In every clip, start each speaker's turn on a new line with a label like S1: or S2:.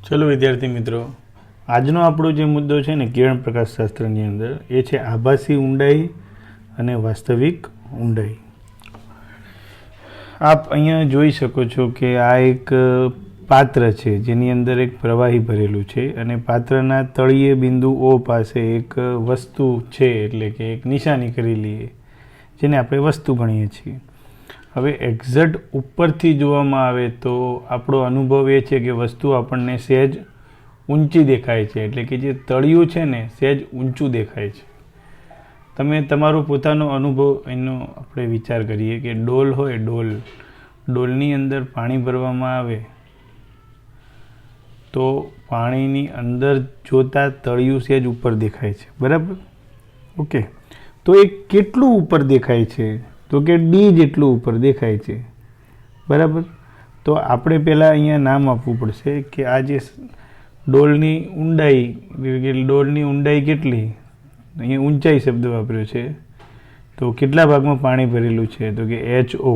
S1: ચલો વિદ્યાર્થી મિત્રો, આજનો આપણો જે મુદ્દો છે ને કિરણ પ્રકાશશાસ્ત્રની અંદર એ છે આભાસી ઊંડાઈ અને વાસ્તવિક ઊંડાઈ. આપ અહીંયા જોઈ શકો છો કે આ એક પાત્ર છે જેની અંદર એક પ્રવાહી ભરેલું છે અને પાત્રના તળિયે બિંદુ O પાસે એક વસ્તુ છે, એટલે કે એક નિશાની કરેલી જેને આપણે વસ્તુ ગણીએ છીએ. હવે એક્ઝેક્ટ ઉપરથી જોવામાં આવે તો આપણો અનુભવ એ છે કે વસ્તુ આપણને સહેજ ઊંચી દેખાય છે, એટલે કે જે તળિયું છે ને સહેજ ઊંચું દેખાય છે. તમે તમારો પોતાનો અનુભવ એનો આપણે વિચાર કરીએ કે ડોલ હોય, ડોલની અંદર પાણી ભરવામાં આવે તો પાણીની અંદર જોતાં તળિયું સહેજ ઉપર દેખાય છે, બરાબર? ઓકે, તો એ કેટલું ઉપર દેખાય છે? તો કે D જેટલું ઉપર દેખાય છે, બરાબર? તો આપણે પહેલાં અહીંયા નામ આપવું પડશે કે આ જે ડોલની ઊંડાઈ કેટલી? અહીંયા ઊંચાઈ શબ્દ વાપર્યો છે. તો કેટલા ભાગમાં પાણી ભરેલું છે? તો કે HO.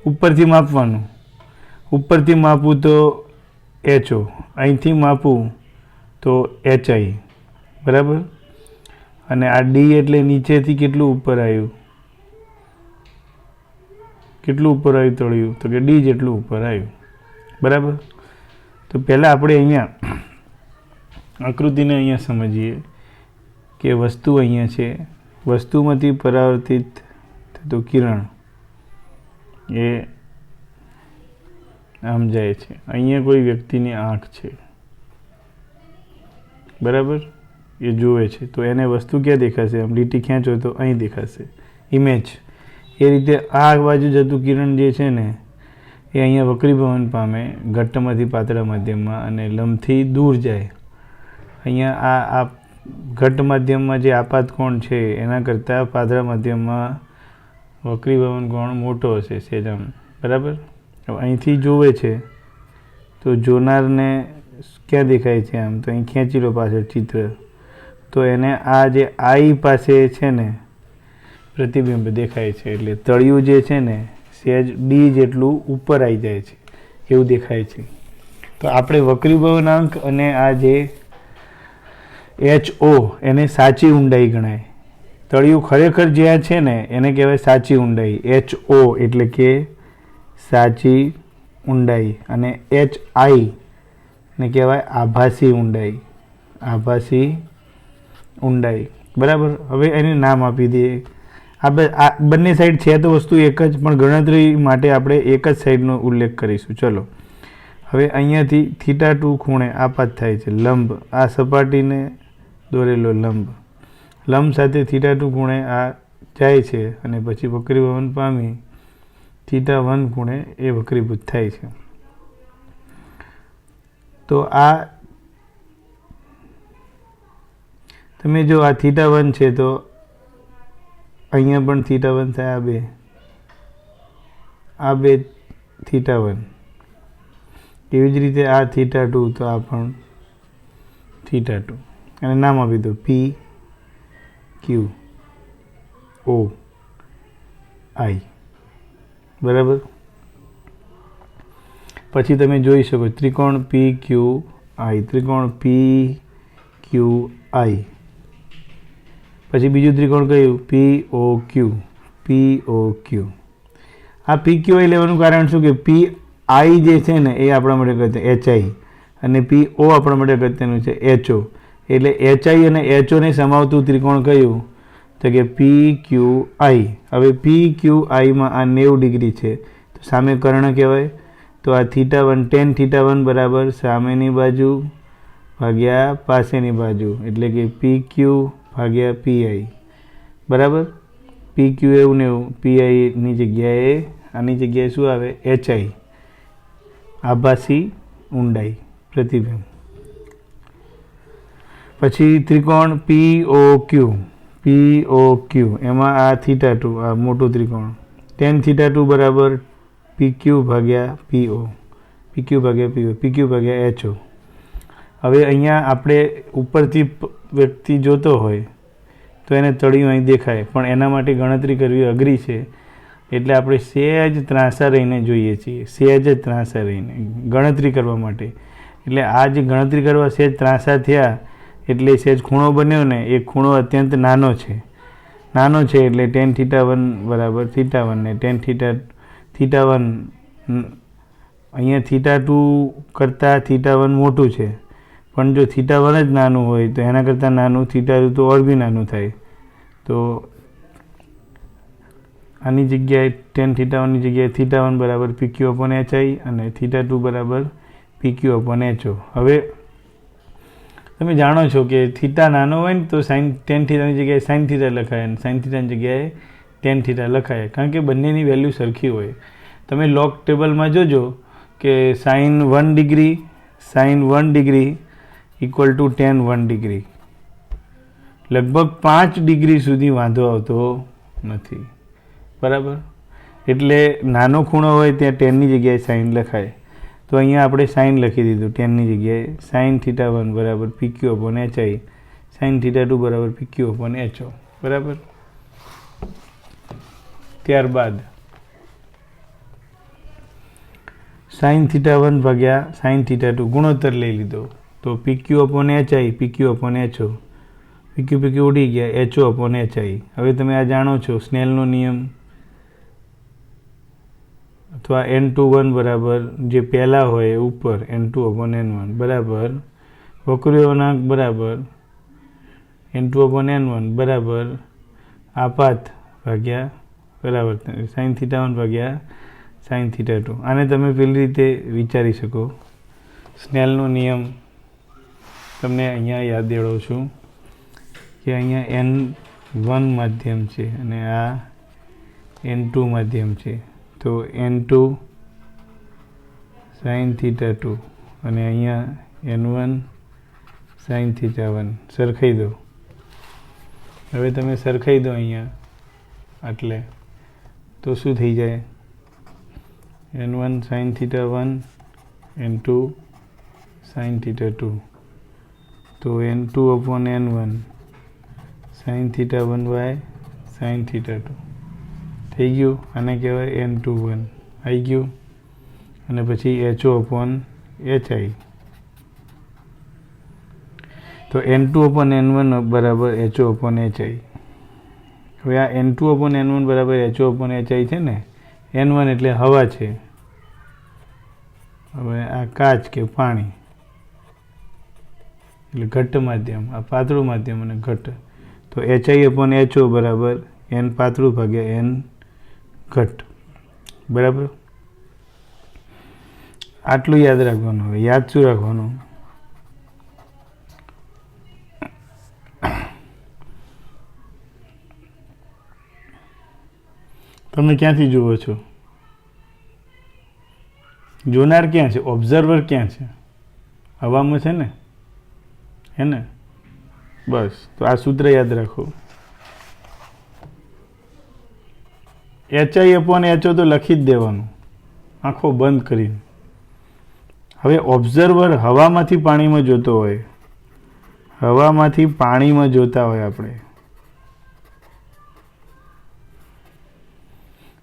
S1: ઉપરથી માપવાનું, ઉપરથી માપવું તો HO, અહીંથી માપવું તો HI, બરાબર? અને આ D એટલે નીચેથી કેટલું ઉપર આવ્યું? કેટલું ઉપર આવ્યું તળિયું? તો કે D જેટલું ઉપર આવ્યું, બરાબર? તો પહેલાં આપણે અહીંયા આકૃતિને અહીંયા સમજીએ કે વસ્તુ અહીંયા છે, વસ્તુમાંથી પરાવર્તિત થતું કિરણ એ આમ જાય છે. અહીંયા કોઈ વ્યક્તિની આંખ છે, બરાબર? એ જુએ છે તો એને વસ્તુ ક્યાં દેખાશે? આમ લીટી ખેંચો તો અહીં દેખાશે ઇમેજ. એ રીતે આ બાજુ જતું કિરણ જે છે ને એ અહીંયા વક્રીભવન પામે ઘટ્ટમાંથી પાતળા માધ્યમમાં અને લંબથી દૂર જાય. અહીંયા આ ઘટ્ટ માધ્યમમાં જે આપાત કોણ છે એના કરતાં પાતળા માધ્યમમાં વક્રીભવન કોણ મોટો હશે સેજામ, બરાબર? હવે અહીંથી જોવે છે તો જોનારને ક્યાં દેખાય છે? આમ તો અહીં ખેંચી લો પાછળ ચિત્ર, તો એને આ જે I પાસે છે ને પ્રતિબિંબ દેખાય છે, એટલે તળિયું જે છે ને સહેજ D જેટલું ઉપર આવી જાય છે એવું દેખાય છે. તો આપણે વક્રીભવનાંક અને આ જે HO એને સાચી ઊંડાઈ ગણાય. તળિયું ખરેખર જ્યાં છે ને એને કહેવાય સાચી ઊંડાઈ, HO એટલે કે સાચી ઊંડાઈ, અને HI ને કહેવાય આભાસી ઊંડાઈ, આભાસી ઊંડાઈ, બરાબર? હવે એને નામ આપી દઈએ. આ બંને સાઈડ છે તો વસ્તુ એક જ, પણ ગણતરી માટે આપણે એક જ સાઈડનો ઉલ્લેખ કરીશું. ચલો, હવે અહીંયાથી θ2 ખૂણે આપાત થાય છે, લંબ, આ સપાટીને દોરેલો લંબ સાથે θ2 ખૂણે આ જાય છે અને પછી વક્રીભવન પામી θ1 ખૂણે એ વક્રીભૂત થાય છે. તો આ તમે જો આ θ1 છે તો અહીંયા પણ θ1 થાય, આ બે θ1. એવી જ રીતે આ θ2 તો આ પણ θ2, અને નામ આપી દો P Q O I, બરાબર? પછી તમે જોઈ શકો ત્રિકોણ PQI, ત્રિકોણ PQI. પછી બીજું ત્રિકોણ કયું? POQ. આ PQI લેવાનું કારણ શું કે PI જે છે ને એ આપણા માટે અગત્ય HI અને PO આપણા માટે અગત્યનું છે HO. એટલે HI અને HO ને સમાવતું ત્રિકોણ કયું? તો કે PQI. હવે PQIમાં આ 90 ડિગ્રી છે તો સામે કર્ણ કહેવાય. તો આ θ1 tan θ1 બરાબર સામેની બાજુ ભાગ્યા પાસેની બાજુ, એટલે કે PQ ભાગ્યા PI, બરાબર? PQ એવું ને એવું, PI ની જગ્યાએ આની જગ્યાએ શું આવે? HI, આભાસી ઊંડાઈ, પ્રતિબિંબ. પછી ત્રિકોણ POQ, એમાં આ θ2, આ મોટું ત્રિકોણ, tan θ2 બરાબર PQ ભાગ્યા PO, PQ ભાગ્યા HO. હવે અહીંયા આપણે ઉપરથી વ્યક્તિ જોતો હોય તો એને તળિયું અહીં દેખાય, પણ એના માટે ગણતરી કરવી અઘરી છે, એટલે આપણે સહેજ ત્રાંસા રહીને જોઈએ છીએ, સહેજ જ ત્રાંસા રહીને ગણતરી કરવા માટે. એટલે આ જે ગણતરી કરવા સહેજ ત્રાંસા થયા એટલે સહેજ ખૂણો બન્યો ને, એ ખૂણો અત્યંત નાનો છે એટલે tan θ1 બરાબર θ1 ને tan θ1 અહીંયા θ2 કરતાં θ1 મોટું છે, પણ જો θ1 જ નાનું હોય તો એના કરતાં નાનું θ2 તો ઓર બી નાનું થાય. તો આની જગ્યાએ tan θ1 ની જગ્યાએ θ1 બરાબર PQ/HI અને θ2 બરાબર PQ/HO. હવે તમે જાણો છો કે થીટા નાનો હોય ને તો tan θ ની જગ્યાએ sin θ લખાય અને sin θ ની જગ્યાએ tan θ લખાય, કારણ કે બંનેની વેલ્યુ સરખી હોય. તમે લોગ ટેબલમાં જોજો કે sin 1 degree equal to tan 1 degree, લગભગ 5 ડિગ્રી સુધી વાંધો આવતો નથી, બરાબર. એટલે નાનો ખૂણો હોય ત્યાં tan ની જગ્યાએ sin લખાય. તો અહીંયા આપણે sin લખી દીધું tan ની જગ્યાએ, sin θ1 બરાબર PQ/HI, sin θ2 બરાબર PQ/HO, બરાબર. ત્યારબાદ sin θ1 ભાગ્યા sin θ2 ગુણોત્તર લઈ લીધો, તો PQ/HI PQ/HO, PQ ઉડી ગયા, HO/HI. હવે તમે આ જાણો છો સ્નેલનો નિયમ, અથવા N21 બરાબર જે પહેલાં હોય ઉપર N2/N1 બરાબર વક્રીય વળાંક બરાબર N2/N1 બરાબર આપાત ભાગ્યા બરાબર sin θ1 ભાગ્યા sin θ2. આને તમે પેલી રીતે વિચારી શકો. સ્નેલનો નિયમ તમને અહીંયા યાદ દેવડાવું છું કે અહીંયા N1 માધ્યમ છે અને આ N2 માધ્યમ છે, તો N2 sin θ2 અને અહીંયા N1 sin θ1 સરખાઈ દો. હવે તમે સરખાઈ દો અહીંયા એટલે તો શું થઈ જાય, N1 sin θ1 N2 sin θ2, તો N2/N1 sin θ1 sin θ2 થઈ ગયું. આને કહેવાય N21 આવી ગયું. અને પછી HO/HI, તો N2/N1 બરાબર HO/HI. હવે આ N2/N1 બરાબર HO/HI છે ને, N1 એટલે હવા છે, હવે આ કાચ કે પાણી એટલે ઘટ્ટ માધ્યમ, આ પાતળું માધ્યમ અને ઘટ્ટ, તો HI/HO બરાબર N પાતળું ભાગ્યા N ઘટ્ટ, બરાબર. આટલું યાદ રાખવાનું. હવે યાદ શું રાખવાનું, તમે ક્યાંથી જુઓ છો, જોનાર ક્યાં છે, ઓબ્ઝર્વર ક્યાં છે, હવામાં છે ને, હે ને, બસ. તો આ સૂત્ર યાદ રાખો. HI/HO તો લખી જ દેવાનું આંખો બંધ કરીને. હવે ઓબ્ઝર્વર હવામાંથી પાણીમાં જોતો હોય, હવામાંથી પાણીમાં જોતા હોય આપણે,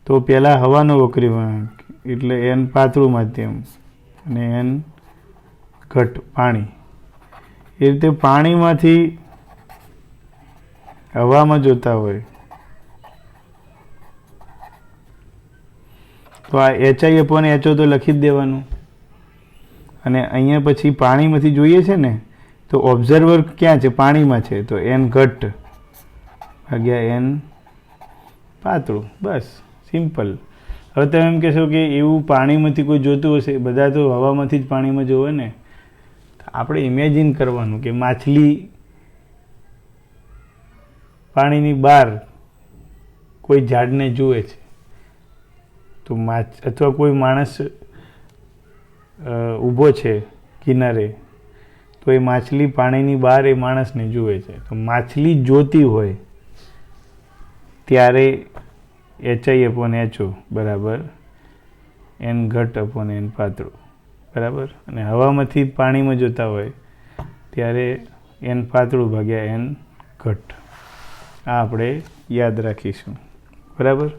S1: તો પહેલાં હવાનો વક્રી વળાંક એટલે N પાતળું માધ્યમ અને N ઘટ પાણી. એ રીતે પાણીમાંથી હવામાં જોતા હોય તો આ HI/HO તો લખી જ દેવાનું. અને અહીંયા પછી પાણીમાંથી જોઈએ છે ને, તો ઓબ્ઝર્વર ક્યાં છે, પાણીમાં છે, તો N ઘટ ભાગ્યા N પાતળું, બસ સિમ્પલ. હવે તમે એમ કહેશો કે એવું પાણીમાંથી કોઈ જોતું હશે, બધા તો હવામાંથી જ પાણીમાં જોવે ને. આપણે ઇમેજિન કરવાનું કે માછલી પાણીની બહાર કોઈ ઝાડને જુએ છે, તો અથવા કોઈ માણસ ઊભો છે કિનારે, તો એ માછલી પાણીની બહાર એ માણસને જુએ છે. તો માછલી જોતી હોય ત્યારે HI/HO બરાબર N ઘટ/N પાતળું, બરાબર. અને હવામાંથી પાણીમાં જોતા હોય ત્યારે N પાતળું ભાગ્યા N ઘટ. આ આપણે યાદ રાખીશું, બરાબર.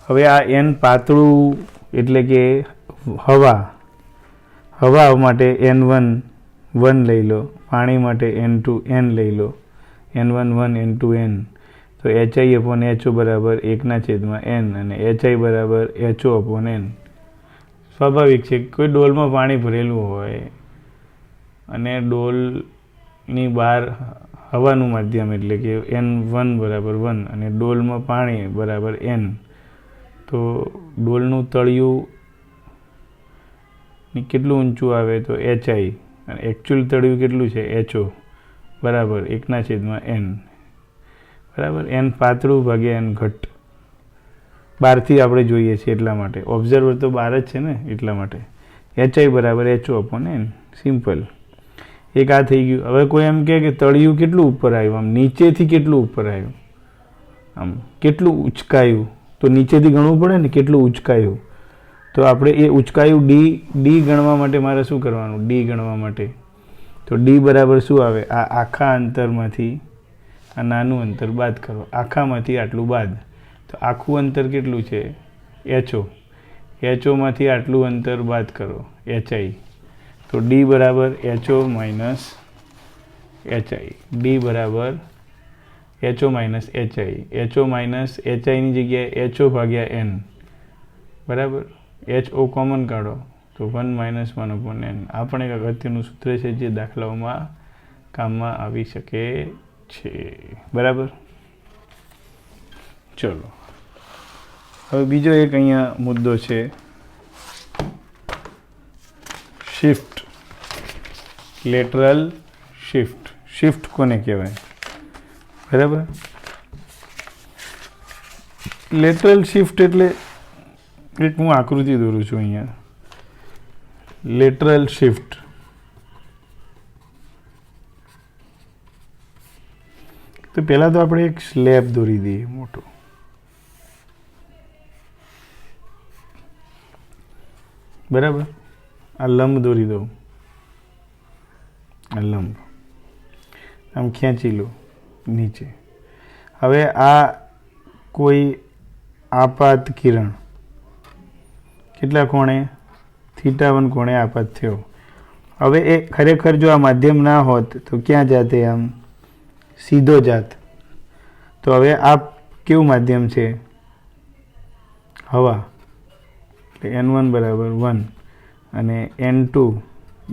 S1: હવે આ N પાતળું એટલે કે હવા માટે N1 1 લઈ લો, પાણી માટે N2 N લઈ લો, N1 1 N2 N, તો HI/HO બરાબર 1/n અને HI બરાબર HO/n. સ્વાભાવિક છે, કોઈ ડોલમાં પાણી ભરેલું હોય અને ડોલની બહાર હવાનું માધ્યમ એટલે કે N1 બરાબર 1 અને ડોલમાં પાણી બરાબર N, તો ડોલનું તળિયું કેટલું ઊંચું આવે તો HI અને એકચ્યુઅલ તળિયું કેટલું છે HO બરાબર 1/n બરાબર. n પાતળું ભાગ્યા n ઘટ, બહારથી આપણે જોઈએ છીએ એટલા માટે, ઓબ્ઝર્વર તો બહાર જ છે ને એટલા માટે. HI બરાબર HO/n, સિમ્પલ. એક આ થઈ ગયું. હવે કોઈ એમ કહે કે તળિયું કેટલું ઉપર આવ્યું, આમ નીચેથી કેટલું ઉપર આવ્યું, આમ કેટલું ઉચકાયું, તો નીચેથી ગણવું પડે ને કેટલું ઉચકાયું. તો આપણે એ ઉચકાયું ડી ગણવા માટે મારે શું કરવાનું, ડી ગણવા માટે તો ડી બરાબર શું આવે, આ આખા અંતરમાંથી આ નાનું અંતર બાદ કરો, આખામાંથી આટલું બાદ, તો આખું અંતર કેટલું છે HO, HOમાંથી આટલું અંતર બાદ કરો HI, તો ડી બરાબર HO માઇનસ HI, ડી બરાબર HO minus HI, HO minus HIની જગ્યાએ HO/n બરાબર. HO કોમન કાઢો તો 1 - 1/n. આ પણ એક અગત્યનું સૂત્ર છે જે દાખલાઓમાં કામમાં આવી શકે છે. બરાબર. ચલો, હવે બીજો એક અહીંયા મુદ્દો છે, શિફ્ટ, લેટરલ શિફ્ટ. શિફ્ટ કોને કહેવાય? બરાબર. લેટરલ શિફ્ટ એટલે એક હું આકૃતિ દોરું છું અહીંયા. લેટરલ શિફ્ટ તો પહેલાં તો આપણે એક સ્લેબ દોરી દઈએ મોટો. બરાબર. આ લંબ દોરી દઉં, આ લંબ આમ ખેંચી લો નીચે. હવે આ કોઈ આપાત કિરણ કેટલા કોણે, θ1 કોણે આપાત થયો. હવે એ ખરેખર જો આ માધ્યમ ના હોત તો ક્યાં જાતે, આમ સીધો જાત. તો હવે આ કેવું માધ્યમ છે, હવા, એટલે N1 બરાબર 1 અને N2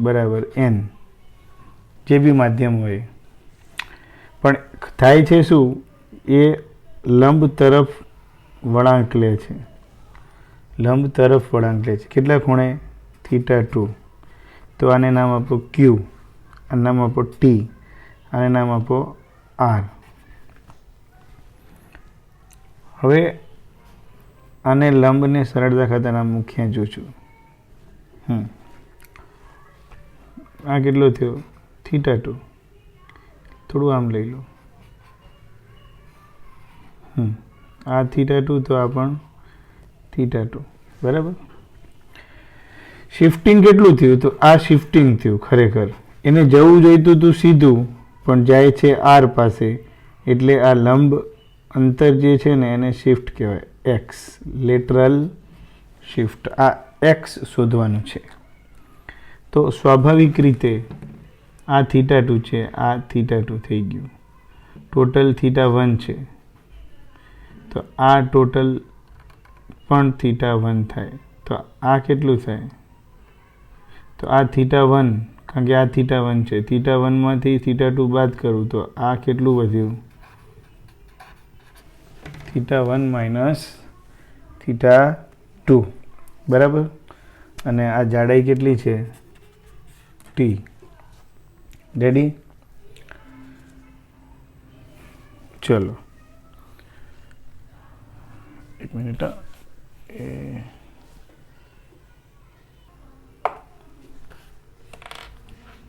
S1: બરાબર n, જે બી માધ્યમ હોય. પણ થાય છે શું, એ લંબ તરફ વળાંક લે છે, લંબ તરફ વળાંક લે છે. કેટલા ખૂણે, θ2. તો આને નામ આપો Q, આને નામ આપો T, આને નામ આપો R. હવે આને લંબને સરળતા ખાતર આમ હું ખેંચું છું. આ કેટલો થયો, θ2. થોડું આમ લઈ લો. આ θ2 તો આ પણ θ2. બરાબર. શિફ્ટિંગ કેટલું થયું, તો આ શિફ્ટિંગ થયું. ખરેખર એને જવું જોઈતું હતું સીધું, પણ જાય છે R પાસે, એટલે આ લંબ અંતર જે છે ને એને શિફ્ટ કહેવાય, X, લેટરલ શિફ્ટ. આ X શોધવાનું છે. તો સ્વાભાવિક રીતે આ θ2 છે, આ θ2 થઈ ગયું. ટોટલ θ1 છે, તો આ ટોટલ પણ θ1 થાય. તો આ કેટલું થાય, તો આ θ1, કારણ કે આ θ1 છે, θ1માંથી θ2 બાદ કરું તો આ કેટલું વધ્યું, θ1 માઇનસ θ2. બરાબર. અને આ જાડાઈ કેટલી છે, T. રેડી? ચલો એક મિનિટ.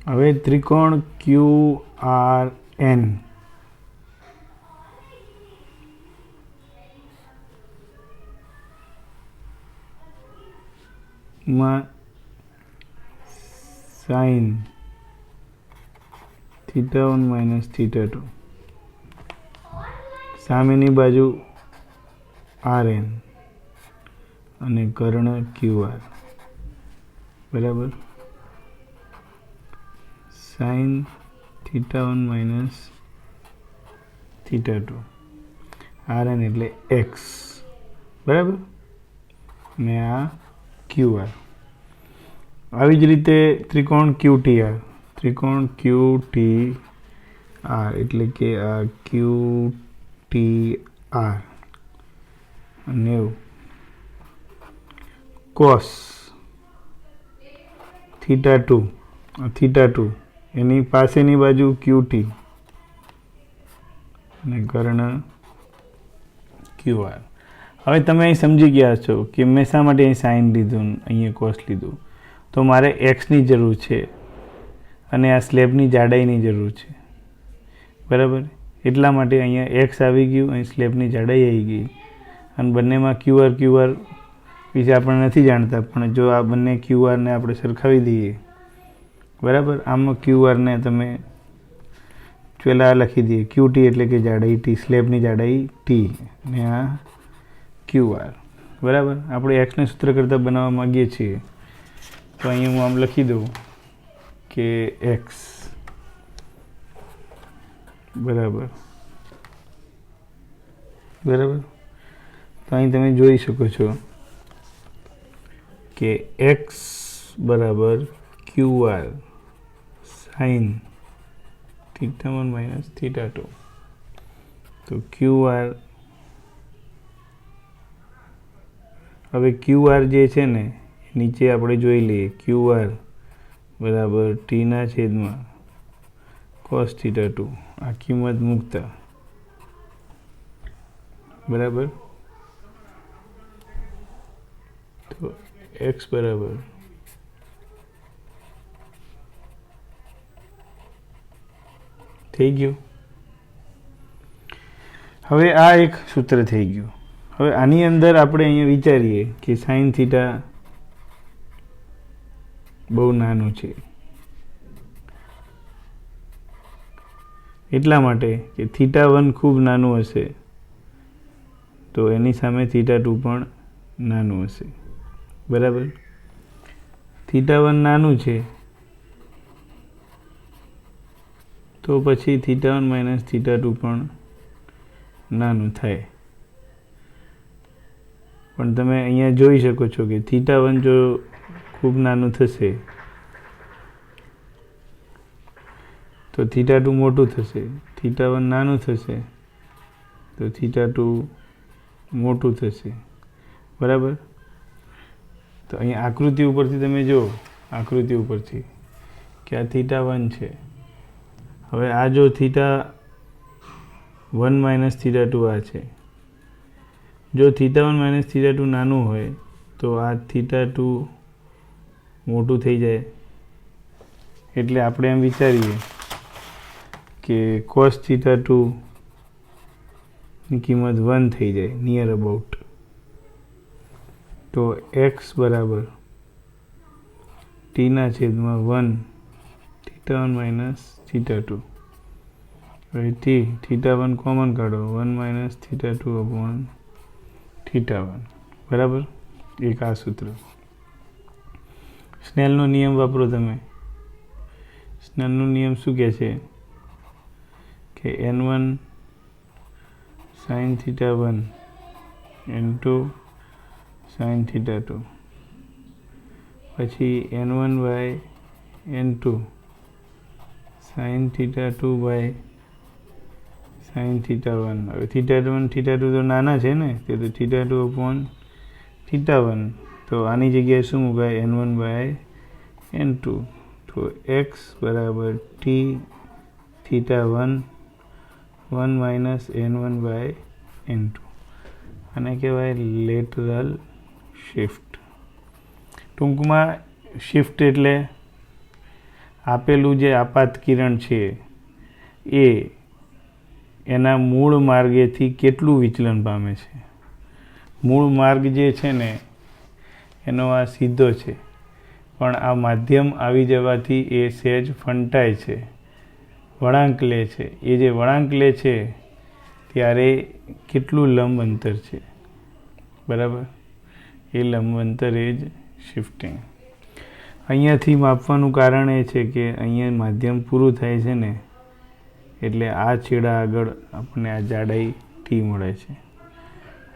S1: હવે ત્રિકોણ QRN માં સાઇન θ1 માઇનસ θ2, સામેની બાજુ RN અને કર્ણ QR. બરાબર. સાઇન θ1 માઇનસ θ2 Rn એટલે x બરાબર ને આ QR. આવી જ રીતે ત્રિકોણ QTR એટલે કે આ QTR અને cos θ2 એની પાસેની બાજુ QT અને કર્ણ QR. હવે તમે અહીં સમજી ગયા છો કે મેં શા માટે અહીં સાઇન લીધું અહીંયા કોસ લીધું. તો મારે એક્સની જરૂર છે અને આ સ્લેબની જાડાઈની જરૂર છે બરાબર. એટલા માટે અહીંયા એક્સ આવી ગયું, અહીં સ્લેબની જાડાઈ આવી ગઈ અને બંનેમાં QR વિશે આપણે નથી જાણતા, પણ જો આ બંને QRને આપણે સરખાવી દઈએ બરાબર. આમાં QRને તમે પહેલાં લખી દઈએ QT એટલે કે જાડાઈ T, સ્લેબની જાડાઈ T અને આ QR બરાબર. આપણે એક્સને સૂત્ર કરતાં બનાવવા માગીએ છીએ તો અહીંયા હું આમ લખી દઉં કે એક્સ બરાબર. તો અહીં તમે જોઈ શકો છો કે એક્સ બરાબર QR સાઇન θ1 માઇનસ θ2. તો QR હવે QR જે છે ને નીચે આપણે જોઈ લઈએ QR બરાબર T/(cos θ2) આ કિંમત મૂકતા બરાબર. તો x બરાબર થઈ ગયું. હવે આ એક સૂત્ર થઈ ગયું. હવે આની અંદર આપણે અહીંયા વિચારીએ કે સાઇન થીટા બહુ નાનું છે એટલા માટે કે θ1 ખૂબ નાનું હશે તો એની સામે θ2 પણ નાનું હશે બરાબર. θ1 નાનું છે તો પછી θ1 માઇનસ θ2 પણ નાનું થાય. પણ તમે અહીંયા જોઈ શકો છો કે θ1 જો ખૂબ નાનું થશે તો θ2 મોટું થશે, θ1 નાનું થશે તો θ2 મોટું થશે બરાબર. તો અહીંયા આકૃતિ ઉપરથી તમે જો કે આ θ1 છે. હવે આ જો θ1 માઇનસ θ2 આ છે. જો θ1 માઇનસ θ2 નાનું હોય તો આ θ2 મોટું થઈ જાય. એટલે આપણે એમ વિચારીએ કે cos θ2 ની કિંમત 1 થઈ જાય નિયર અબાઉટ. તો x બરાબર T/(1) θ1 માઇનસ θ2. હવે θ1 કોમન કાઢો 1 માઇનસ θ2 θ1 બરાબર. એક આ સૂત્ર. સ્નેલનો નિયમ વાપરો તમે. સ્નેલનો નિયમ શું કહે છે કે n1 sin θ1 n2 sin θ2 પછી n1 by n2 sin θ2 by sin θ1. હવે θ2 તો નાના છે ને તે તો θ2 upon θ1. તો આની જગ્યાએ શું મુકાય n1 by n2. તો x બરાબર T θ1 1 minus n1 by n2. આને કહેવાય લેટરલ શિફ્ટ. ટૂંકમાં શિફ્ટ એટલે આપેલું જે આપાત કિરણ છે એ એના મૂળ માર્ગેથી કેટલું વિચલન પામે છે. મૂળ માર્ગ જે છે ને એનો આ સીધો છે, પણ આ માધ્યમ આવી જવાથી એ સહેજ ફંટાય છે, વળાંક લે છે. એ જે વળાંક લે છે ત્યારે કેટલું લંબ અંતર છે બરાબર. એ લંબ અંતર એ જ શિફ્ટિંગ. અહીંયાથી માપવાનું કારણ એ છે કે અહીંયા માધ્યમ પૂરું થાય છે ને એટલે આ છેડા આગળ આપણને આ જાડાઈ ટી મળે છે.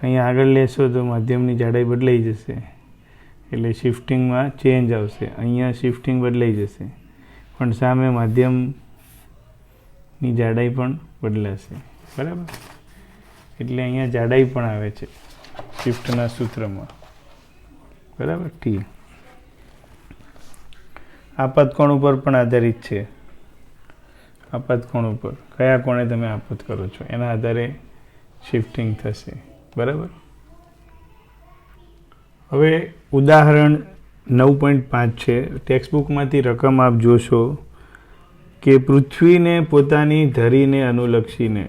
S1: અહીંયા આગળ લેશો તો માધ્યમની જાડાઈ બદલાઈ જશે એટલે શિફ્ટિંગમાં ચેન્જ આવશે. અહીંયા શિફ્ટિંગ બદલાઈ જશે પણ સામે માધ્યમની જાડાઈ પણ બદલાશે. બરાબર, એટલે અહીંયા જાડાઈ પણ આવે છે શિફ્ટના સૂત્રમાં. બરાબર, ટી આપાત કોણ ઉપર પણ આધારિત છે. આપાત કોણ ઉપર કયા કોણે તમે આપાત કરો છો એના આધારે શિફ્ટિંગ થશે. બરાબર, હવે ઉદાહરણ 9.5 છે. ટેક્સ્ટબુકમાંથી રકમ આપ જોશો કે પૃથ્વીને પોતાની ધરીને અનુલક્ષીને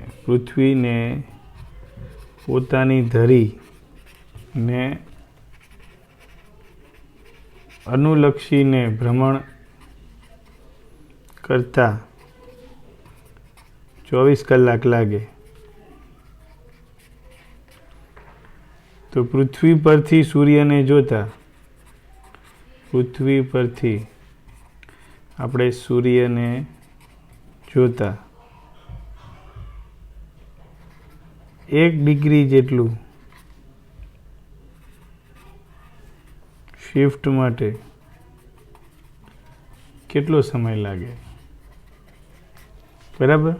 S1: ભ્રમણ કરતા 24 કલાક લાગે. તો પૃથ્વી પરથી સૂર્યને જોતા આપણે સૂર્યને જોતા 1 ડિગ્રી જેટલું શિફ્ટ માટે કેટલો સમય લાગે. બરાબર,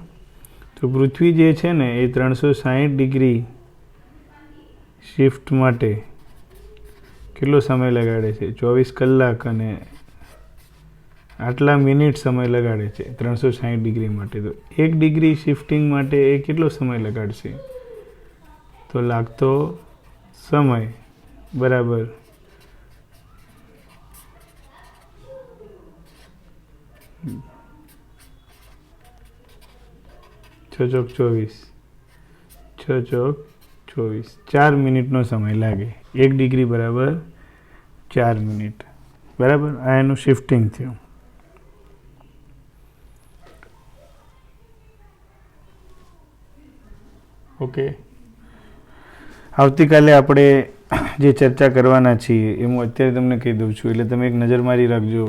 S1: તો પૃથ્વી જે છે ને એ 360 ડિગ્રી શિફ્ટ માટે કેટલો સમય લગાડે છે 24 કલાક અને આટલા મિનિટ સમય લગાડે છે 360 ડિગ્રી માટે. તો 1 ડિગ્રી શિફ્ટિંગ માટે એ કેટલો સમય લગાડશે? તો લાગતો સમય બરાબર 6 ચોક 24 4 મિનિટનો સમય લાગે. 1 ડિગ્રી બરાબર 4 મિનિટ. બરાબર, આ એનું શિફ્ટિંગ થયું. ઓકે, આવતીકાલે આપણે જે ચર્ચા કરવાના છીએ એ હું અત્યારે તમને કહી દઉં છું એટલે તમે એક નજર મારી રાખજો.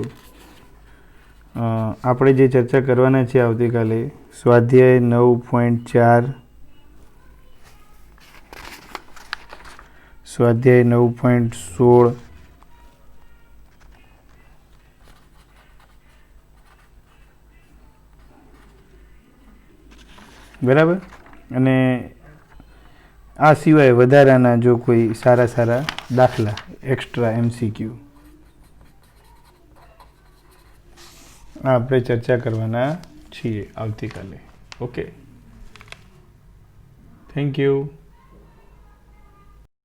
S1: આપણે જે ચર્ચા કરવાના છીએ આવતીકાલે સ્વાધ્યાય 9.4 સ્વાધ્યાય 9.16 બરાબર, અને આ સિવાય વધારાના જો કોઈ સારા દાખલા એક્સ્ટ્રા MCQ આ આપણે ચર્ચા કરવાના છીએ આવતીકાલે. Okay, thank you.